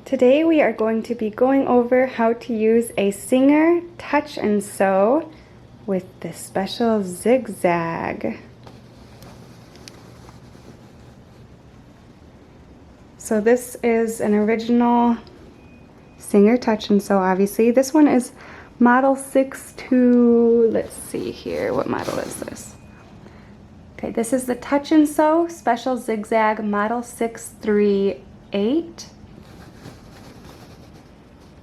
Today we are going to be going over how to use a Singer Touch and Sew with this special zigzag. So this is an original Singer Touch and Sew, obviously. This one is model 62, let's see here, what model is this? Okay, this is the Touch and Sew Special Zigzag model 638.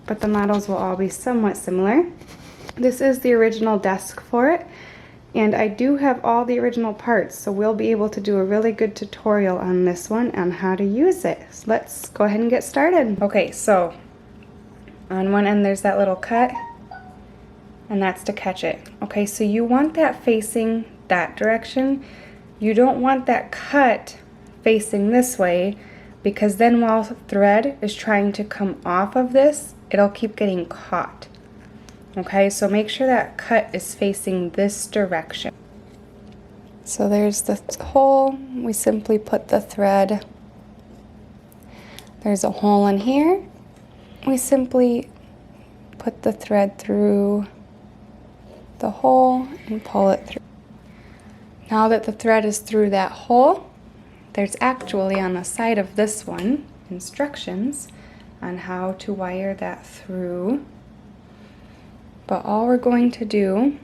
But the models will all be somewhat similar. This is the original desk for it, and I do have all the original parts, so we'll be able to do a really good tutorial on this one on how to use it. So let's go ahead and get started. Okay, so on one end there's that little cut, and that's to catch it. Okay, so you want that facing that direction. You don't want that cut facing this way, because then while thread is trying to come off of this, it'll keep getting caught. Okay, so make sure that cut is facing this direction. So there's the hole. We simply put the thread. There's a hole in here. We simply put the thread through the hole and pull it through. Now that the thread is through that hole, there's actually on the side of this one instructions on how to wire that through. But all we're going to do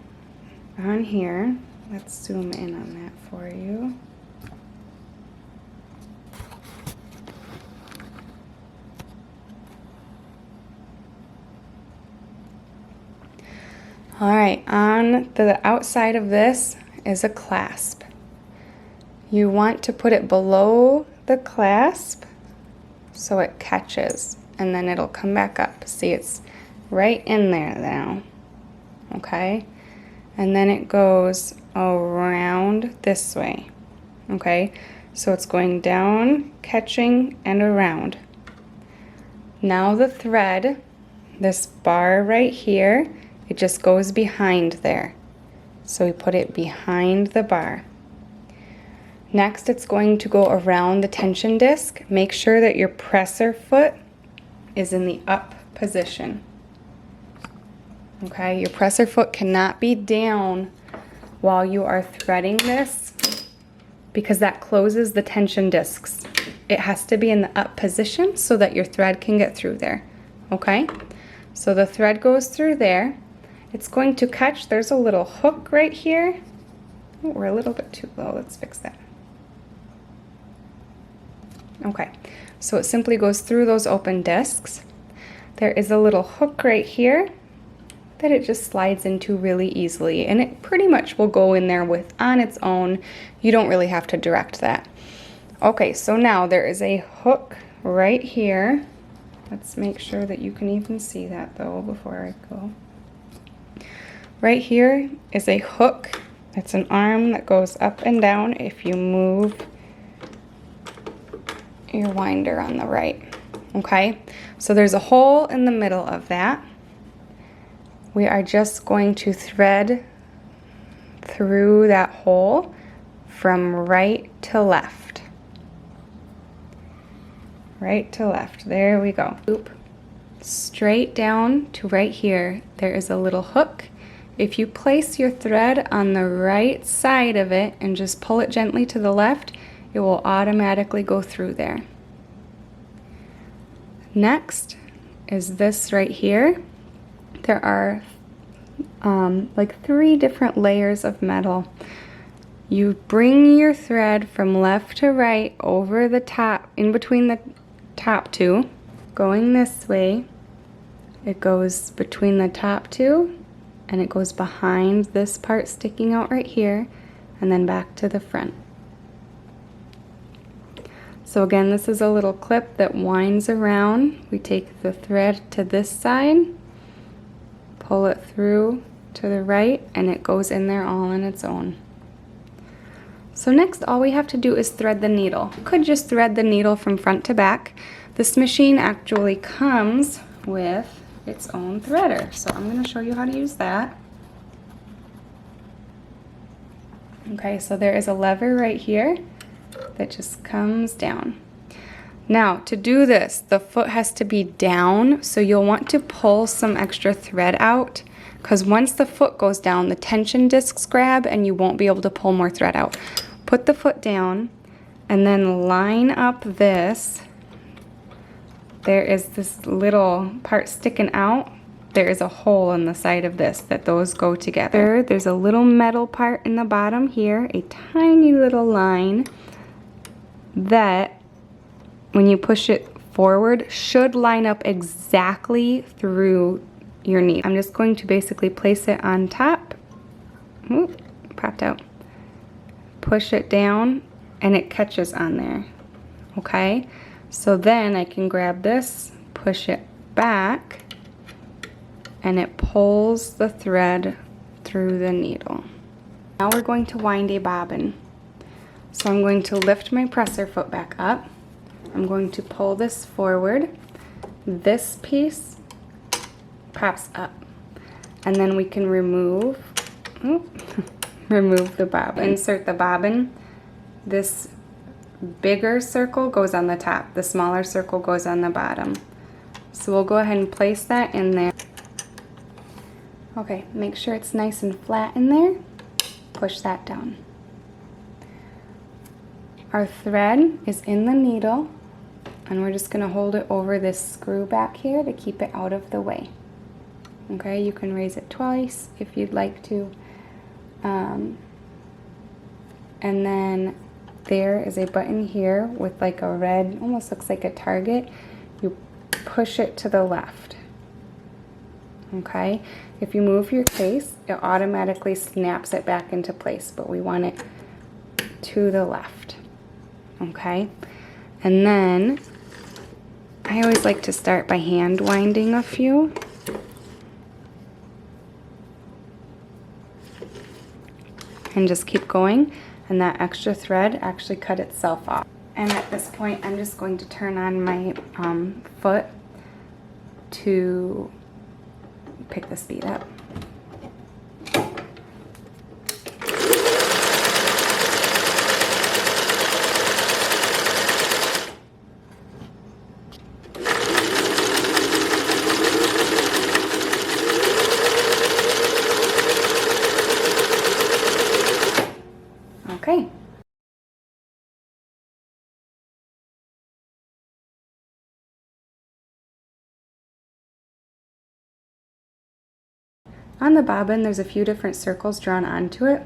on here, let's zoom in on that for you. All right, on the outside of this is a clasp. You want to put it below the clasp so it catches, and then it'll come back up. See, it's right in there now, okay? And then it goes around this way, okay? So it's going down, catching, and around. Now the thread, this bar right here, it just goes behind there. So we put it behind the bar. Next, it's going to go around the tension disc. Make sure that your presser foot is in the up position. Okay, your presser foot cannot be down while you are threading this, because that closes the tension discs. It has to be in the up position so that your thread can get through there. Okay, so the thread goes through there. It's going to catch. There's a little hook right here. Oh, we're a little bit too low. Let's fix that. Okay, so it simply goes through those open discs. There is a little hook right here that it just slides into really easily, and it pretty much will go in there on its own. You don't really have to direct that. Okay, so now there is a hook right here. Let's make sure that you can even see that though before I go. Right here is a hook. It's an arm that goes up and down if you move your winder on the right. Okay, so there's a hole in the middle of that. We are just going to thread through that hole from right to left. Right to left, there we go. Oop. Straight down to right here, there is a little hook. If you place your thread on the right side of it and just pull it gently to the left, it will automatically go through there. Next is this right here. There are like 3 different layers of metal. You bring your thread from left to right over the top, in between the top 2. Going this way, it goes between the top 2, and it goes behind this part sticking out right here, and then back to the front. So again, this is a little clip that winds around. We take the thread to this side, pull it through to the right, and it goes in there all on its own. So next, all we have to do is thread the needle. You could just thread the needle from front to back. This machine actually comes with its own threader, so I'm going to show you how to use that. Okay, so there is a lever right here that just comes down. Now, to do this, the foot has to be down, so you'll want to pull some extra thread out, because once the foot goes down, the tension discs grab and you won't be able to pull more thread out. Put the foot down and then line up this. There is this little part sticking out. There is a hole in the side of this that those go together. There's a little metal part in the bottom here, a tiny little line that when you push it forward should line up exactly through your needle. I'm just going to basically place it on top. Ooh, popped out. Push it down and it catches on there. Okay, so then I can grab this, push it back, and it pulls the thread through the needle. Now we're going to wind a bobbin. So I'm going to lift my presser foot back up. I'm going to pull this forward. This piece pops up. And then we can remove the bobbin. Insert the bobbin. This bigger circle goes on the top. The smaller circle goes on the bottom. So we'll go ahead and place that in there. Okay, make sure it's nice and flat in there. Push that down. Our thread is in the needle, and we're just going to hold it over this screw back here to keep it out of the way. Okay, you can raise it twice if you'd like to. And then there is a button here with like a red, almost looks like a target. You push it to the left. Okay, if you move your case, it automatically snaps it back into place, but we want it to the left. Okay, and then I always like to start by hand winding a few. And just keep going, and that extra thread actually cut itself off. And at this point, I'm just going to turn on my foot to pick the speed up. Okay. On the bobbin, there's a few different circles drawn onto it.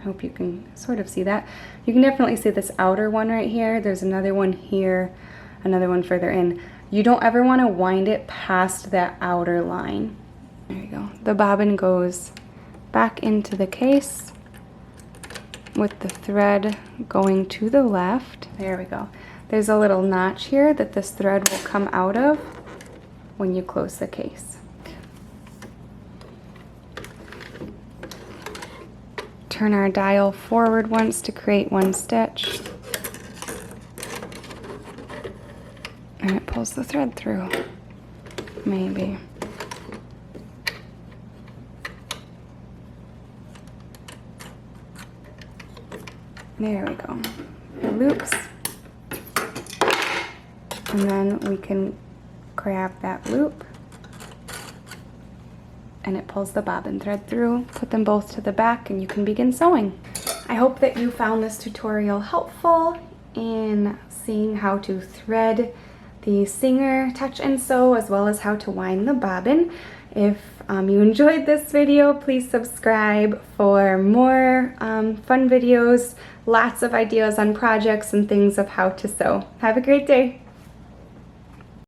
I hope you can sort of see that. You can definitely see this outer one right here. There's another one here, another one further in. You don't ever want to wind it past that outer line. There you go. The bobbin goes back into the case with the thread going to the left. There we go. There's a little notch here that this thread will come out of when you close the case. Turn our dial forward once to create one stitch. And it pulls the thread through. Maybe. There we go. It loops. And then we can grab that loop and it pulls the bobbin thread through. Put them both to the back and you can begin sewing. I hope that you found this tutorial helpful in seeing how to thread the Singer Touch and Sew, as well as how to wind the bobbin. If you enjoyed this video, please subscribe for more fun videos, lots of ideas on projects and things of how to sew. Have a great day.